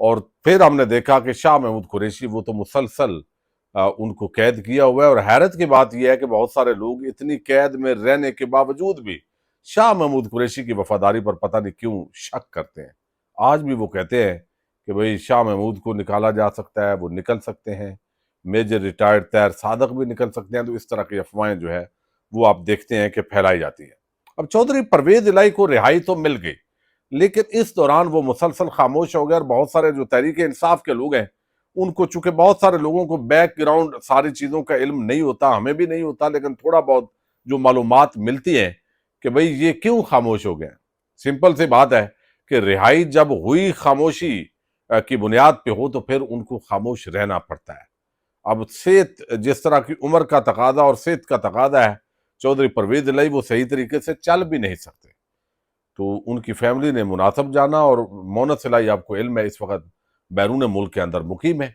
اور پھر ہم نے دیکھا کہ شاہ محمود قریشی وہ تو مسلسل ان کو قید کیا ہوا ہے، اور حیرت کی بات یہ ہے کہ بہت سارے لوگ اتنی قید میں رہنے کے باوجود بھی شاہ محمود قریشی کی وفاداری پر پتہ نہیں کیوں شک کرتے ہیں۔ آج بھی وہ کہتے ہیں کہ بھئی شاہ محمود کو نکالا جا سکتا ہے، وہ نکل سکتے ہیں، میجر ریٹائرڈ طاہر صادق بھی نکل سکتے ہیں، تو اس طرح کی افواہیں جو ہے وہ آپ دیکھتے ہیں کہ پھیلائی جاتی ہیں۔ اب چودھری پرویز الہی کو رہائی تو مل گئی، لیکن اس دوران وہ مسلسل خاموش ہو گئے، اور بہت سارے جو تحریک انصاف کے لوگ ہیں ان کو، چونکہ بہت سارے لوگوں کو بیک گراؤنڈ ساری چیزوں کا علم نہیں ہوتا، ہمیں بھی نہیں ہوتا، لیکن تھوڑا بہت جو معلومات ملتی ہیں کہ بھئی یہ کیوں خاموش ہو گئے۔ سمپل سی بات ہے کہ رہائی جب ہوئی خاموشی کی بنیاد پہ ہو تو پھر ان کو خاموش رہنا پڑتا ہے۔ اب صحت جس طرح کی عمر کا تقاضا اور صحت کا تقاضا ہے، چودھری پرویز الہی وہ صحیح طریقے سے چل بھی نہیں سکتے، تو ان کی فیملی نے مناسب جانا، اور مونس الہی آپ کو علم ہے اس وقت بیرون ملک کے اندر مقیم ہے۔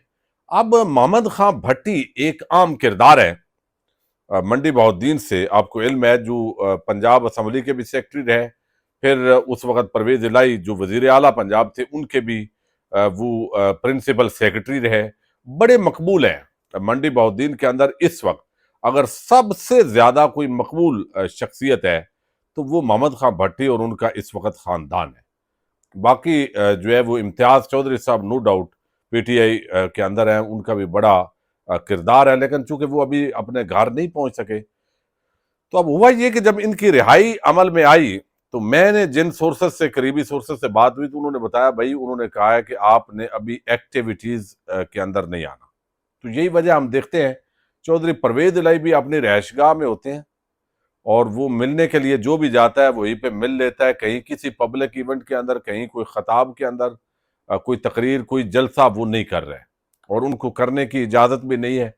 اب محمد خان بھٹی ایک عام کردار ہے، منڈی بہاؤالدین سے آپ کو علم ہے، جو پنجاب اسمبلی کے بھی سیکرٹری رہے، پھر اس وقت پرویز الہی جو وزیر اعلیٰ پنجاب تھے ان کے بھی وہ پرنسپل سیکرٹری رہے، بڑے مقبول ہیں منڈی بہاؤالدین کے اندر۔ اس وقت اگر سب سے زیادہ کوئی مقبول شخصیت ہے تو وہ محمد خان بھٹی اور ان کا اس وقت خاندان ہے۔ باقی جو ہے وہ امتیاز چودھری صاحب no doubt P T I کے اندر ہیں، ان کا بھی بڑا کردار ہے، لیکن چونکہ وہ ابھی اپنے گھر نہیں پہنچ سکے، تو اب ہوا یہ کہ جب ان کی رہائی عمل میں آئی تو میں نے جن سورسز سے، قریبی سورسز سے بات ہوئی، تو انہوں نے بتایا بھائی، انہوں نے کہا ہے کہ آپ نے ابھی ایکٹیویٹیز کے اندر نہیں آنا۔ تو یہی وجہ ہم دیکھتے ہیں چودھری پرویز الہی بھی اپنی رہائش گاہ میں ہوتے ہیں، اور وہ ملنے کے لیے جو بھی جاتا ہے وہیں پہ مل لیتا ہے، کہیں کسی پبلک ایونٹ کے اندر، کہیں کوئی خطاب کے اندر، کوئی تقریر، کوئی جلسہ وہ نہیں کر رہے، اور ان کو کرنے کی اجازت بھی نہیں ہے۔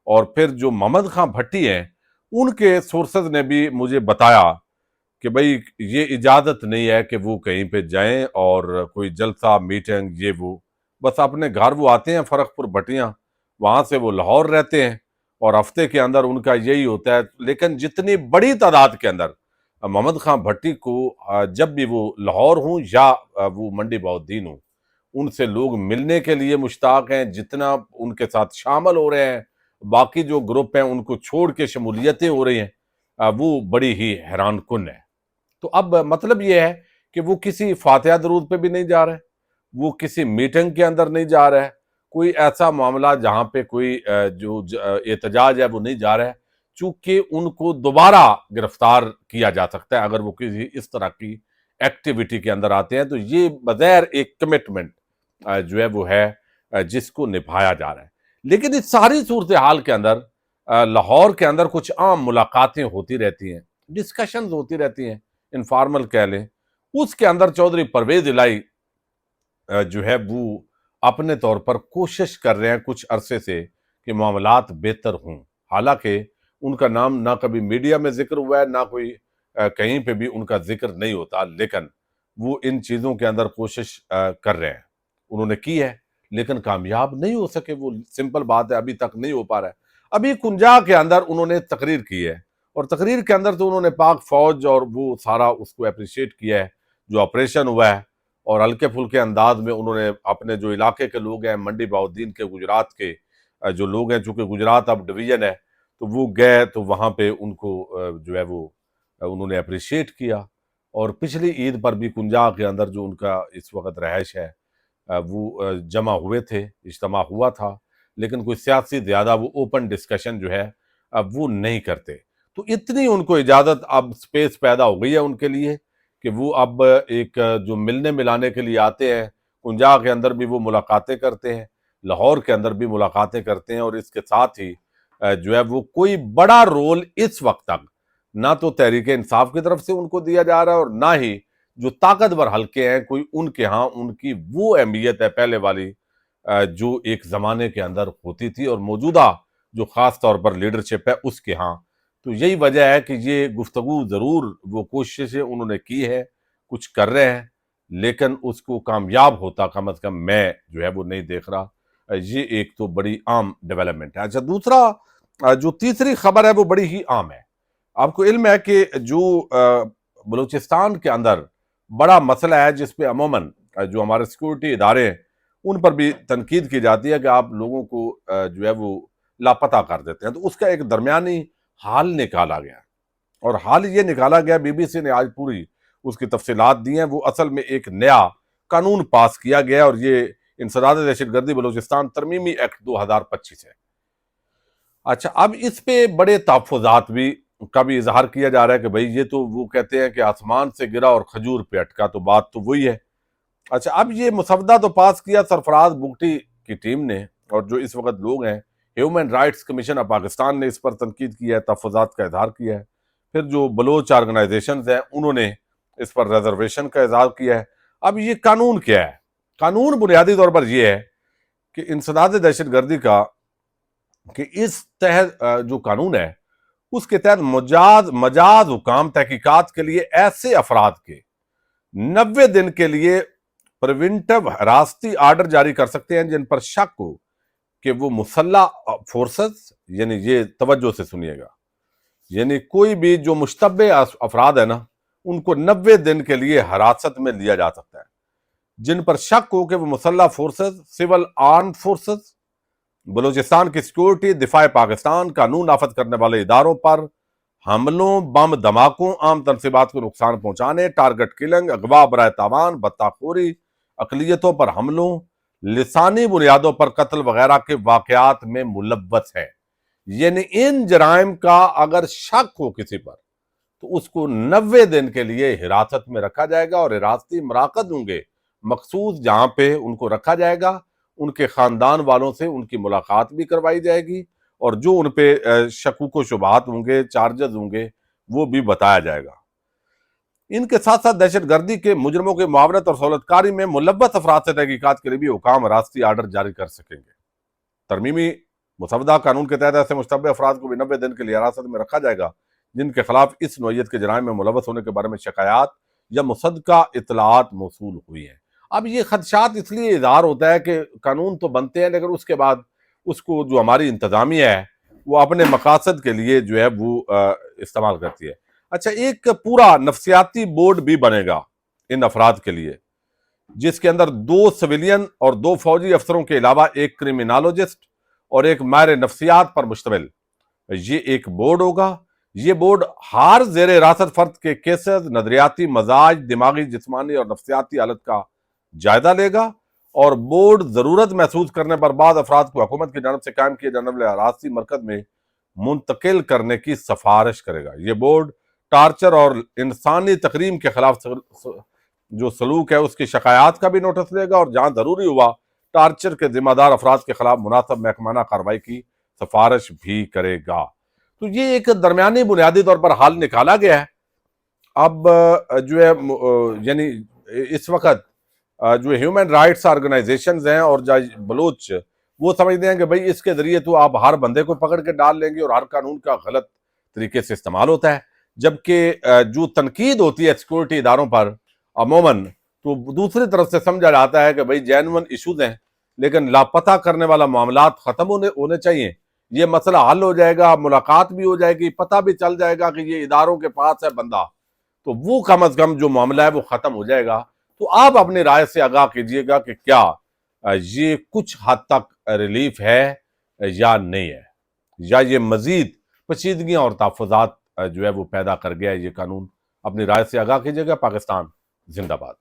اور پھر جو محمد خان بھٹی ہیں ان کے سورسز نے بھی مجھے بتایا کہ بھئی یہ اجازت نہیں ہے کہ وہ کہیں پہ جائیں اور کوئی جلسہ، میٹنگ، یہ وہ، بس اپنے گھر وہ آتے ہیں فرق پور بھٹیاں، وہاں سے وہ لاہور رہتے ہیں، اور ہفتے کے اندر ان کا یہی ہوتا ہے۔ لیکن جتنی بڑی تعداد کے اندر محمد خان بھٹی کو جب بھی وہ لاہور ہوں یا وہ منڈی بہاؤالدین ہوں، ان سے لوگ ملنے کے لیے مشتاق ہیں، جتنا ان کے ساتھ شامل ہو رہے ہیں، باقی جو گروپ ہیں ان کو چھوڑ کے شمولیتیں ہو رہی ہیں، وہ بڑی ہی حیران کن ہے۔ تو اب مطلب یہ ہے کہ وہ کسی فاتحہ درود پہ بھی نہیں جا رہے، وہ کسی میٹنگ کے اندر نہیں جا رہا ہے، کوئی ایسا معاملہ جہاں پہ کوئی جو احتجاج ہے وہ نہیں جا رہا ہے، چونکہ ان کو دوبارہ گرفتار کیا جا سکتا ہے اگر وہ کسی اس طرح کی ایکٹیویٹی کے اندر آتے ہیں۔ تو یہ بظاہر ایک کمٹمنٹ جو ہے وہ ہے جس کو نبھایا جا رہا ہے۔ لیکن اس ساری صورتحال کے اندر لاہور کے اندر کچھ عام ملاقاتیں ہوتی رہتی ہیں، ڈسکشنز ہوتی رہتی ہیں، انفارمل کہہ لیں۔ اس کے اندر چودھری پرویز الہی جو ہے وہ اپنے طور پر کوشش کر رہے ہیں کچھ عرصے سے کہ معاملات بہتر ہوں، حالانکہ ان کا نام نہ کبھی میڈیا میں ذکر ہوا ہے، نہ کوئی کہیں پہ بھی ان کا ذکر نہیں ہوتا، لیکن وہ ان چیزوں کے اندر کوشش کر رہے ہیں، انہوں نے کی ہے، لیکن کامیاب نہیں ہو سکے۔ وہ سمپل بات ہے، ابھی تک نہیں ہو پا رہا ہے۔ ابھی کنجا کے اندر انہوں نے تقریر کی ہے، اور تقریر کے اندر تو انہوں نے پاک فوج اور وہ سارا اس کو اپریشیٹ کیا ہے جو آپریشن ہوا ہے، اور ہلکے پھلکے انداز میں انہوں نے اپنے جو علاقے کے لوگ ہیں، منڈی بہاؤالدین کے، گجرات کے جو لوگ ہیں، چونکہ گجرات اب ڈویژن ہے تو وہ گئے، تو وہاں پہ ان کو جو ہے وہ انہوں نے اپریشیٹ کیا۔ اور پچھلی عید پر بھی کنجا کے اندر جو ان کا اس وقت رہائش ہے، وہ جمع ہوئے تھے، اجتماع ہوا تھا، لیکن کوئی سیاسی زیادہ وہ اوپن ڈسکشن جو ہے وہ نہیں کرتے۔ تو اتنی ان کو اجازت، اب سپیس پیدا ہو گئی ہے ان کے لیے کہ وہ اب ایک جو ملنے ملانے کے لیے آتے ہیں، کنجا کے اندر بھی وہ ملاقاتیں کرتے ہیں، لاہور کے اندر بھی ملاقاتیں کرتے ہیں، اور اس کے ساتھ ہی جو ہے وہ کوئی بڑا رول اس وقت تک نہ تو تحریک انصاف کی طرف سے ان کو دیا جا رہا ہے، اور نہ ہی جو طاقتور حلقے ہیں کوئی ان کے ہاں ان کی وہ اہمیت ہے پہلے والی جو ایک زمانے کے اندر ہوتی تھی، اور موجودہ جو خاص طور پر لیڈرشپ ہے اس کے ہاں۔ تو یہی وجہ ہے کہ یہ گفتگو ضرور وہ کوششیں انہوں نے کی ہے، کچھ کر رہے ہیں، لیکن اس کو کامیاب ہوتا کم از کم میں جو ہے وہ نہیں دیکھ رہا۔ یہ ایک تو بڑی عام ڈیولپمنٹ ہے۔ اچھا، دوسرا جو تیسری خبر ہے وہ بڑی ہی عام ہے۔ آپ کو علم ہے کہ جو بلوچستان کے اندر بڑا مسئلہ ہے جس پہ عموماً جو ہمارے سیکورٹی ادارے ہیں ان پر بھی تنقید کی جاتی ہے کہ آپ لوگوں کو جو ہے وہ لاپتہ کر دیتے ہیں. تو اس کا ایک درمیانی حال نکالا گیا، اور حال یہ نکالا گیا، بی بی سی نے آج پوری اس کی تفصیلات دی ہیں. وہ اصل میں ایک نیا قانون پاس کیا گیا، اور یہ انسداد دہشت گردی بلوچستان ترمیمی ایکٹ 2025 ہے. اچھا، اب اس پہ بڑے تحفظات کا بھی اظہار کیا جا رہا ہے کہ بھئی یہ تو وہ کہتے ہیں کہ آسمان سے گرا اور کھجور پہ اٹکا، تو بات تو وہی ہے. اچھا، اب یہ مسودہ تو پاس کیا سرفراز بگٹی کی ٹیم نے، اور جو اس وقت لوگ ہیں، human rights commission of Pakistan نے اس پر تنقید کیا ہے، تحفظات کا اظہار کیا ہے. پھر جو بلوچ آرگنائزیشنز ہیں انہوں نے اس پر ریزرویشن کا اظہار کیا ہے. اب یہ قانون کیا ہے؟ قانون بنیادی طور پر یہ ہے کہ انسداد دہشت گردی کا، کہ اس تحت جو قانون ہے اس کے تحت مجاز حکام تحقیقات کے لیے ایسے افراد کے 90 دن کے لیے پریونٹیو حراستی آرڈر جاری کر سکتے ہیں جن پر شک ہو کہ وہ مسلح فورسز، یعنی یہ توجہ سے سنیے گا، یعنی کوئی بھی جو مشتبہ افراد ہیں نا، ان کو 90 دن کے لیے حراست میں لیا جا سکتا ہے جن پر شک ہو کہ وہ مسلح forces, civil armed forces, Balochistan کی سیکورٹی، دفاع پاکستان، قانون نافذ کرنے والے اداروں پر حملوں، بم دھماکوں، عام تنصیبات کو نقصان پہنچانے، ٹارگٹ کلنگ، اغوا برائے تاوان، بطاخوری، اقلیتوں پر حملوں، لسانی بنیادوں پر قتل وغیرہ کے واقعات میں ملوث ہے. یعنی ان جرائم کا اگر شک ہو کسی پر تو اس کو 90 دن کے لیے حراست میں رکھا جائے گا، اور حراستی مراقب ہوں گے مخصوص جہاں پہ ان کو رکھا جائے گا. ان کے خاندان والوں سے ان کی ملاقات بھی کروائی جائے گی، اور جو ان پہ شکوک و شبہات ہوں گے، چارجز ہوں گے، وہ بھی بتایا جائے گا. ان کے ساتھ ساتھ دہشت گردی کے مجرموں کی معاونت اور سہولت کاری میں ملوث افراد سے تحقیقات کے لیے بھی حکام حراستی آرڈر جاری کر سکیں گے. ترمیمی مسودہ قانون کے تحت ایسے مشتبہ افراد کو بھی 90 دن کے لیے حراست میں رکھا جائے گا جن کے خلاف اس نوعیت کے جرائم میں ملوث ہونے کے بارے میں شکایات یا مصدقہ اطلاعات موصول ہوئی ہیں. اب یہ خدشات اس لیے اظہار ہوتا ہے کہ قانون تو بنتے ہیں لیکن اس کے بعد اس کو جو ہماری انتظامیہ ہے وہ اپنے مقاصد کے لیے جو ہے وہ استعمال کرتی ہے. اچھا، ایک پورا نفسیاتی بورڈ بھی بنے گا ان افراد کے لیے، جس کے اندر 2 سویلین اور 2 فوجی افسروں کے علاوہ ایک کرمینالوجسٹ اور ایک ماہر نفسیات پر مشتمل یہ ایک بورڈ ہوگا. یہ بورڈ ہر زیر حراست فرد کے کیسز، نظریاتی مزاج، دماغی، جسمانی اور نفسیاتی حالت کا جائزہ لے گا، اور بورڈ ضرورت محسوس کرنے پر بعض افراد کو حکومت کی جانب سے قائم کیے جانے والے حراستی مرکز میں منتقل کرنے کی سفارش کرے گا. یہ بورڈ ٹارچر اور انسانی تقریم کے خلاف جو سلوک ہے اس کی شکایات کا بھی نوٹس لے گا، اور جہاں ضروری ہوا ٹارچر کے ذمہ دار افراد کے خلاف مناسب محکمانہ کارروائی کی سفارش بھی کرے گا. تو یہ ایک درمیانی بنیادی طور پر حال نکالا گیا ہے. اب جو ہے یعنی اس وقت جو ہیومن رائٹس آرگنائزیشنز ہیں اور بلوچ، وہ سمجھتے ہیں کہ بھئی اس کے ذریعے تو آپ ہر بندے کو پکڑ کے ڈال لیں گے اور ہر قانون کا غلط طریقے سے استعمال ہوتا ہے. جبکہ جو تنقید ہوتی ہے سیکورٹی اداروں پر عموماً، تو دوسری طرف سے سمجھا جاتا ہے کہ بھئی جینون ایشوز ہیں لیکن لاپتہ کرنے والا معاملات ختم ہونے چاہیے. یہ مسئلہ حل ہو جائے گا، ملاقات بھی ہو جائے گی، پتہ بھی چل جائے گا کہ یہ اداروں کے پاس ہے بندہ، تو وہ کم از کم جو معاملہ ہے وہ ختم ہو جائے گا. تو آپ اپنی رائے سے آگاہ کیجئے گا کہ کیا یہ کچھ حد تک ریلیف ہے یا نہیں ہے، یا یہ مزید پیچیدگیاں اور تحفظات جو ہے وہ پیدا کر گیا ہے یہ قانون. اپنی رائے سے آگاہ کیجئے گا. پاکستان زندہ باد.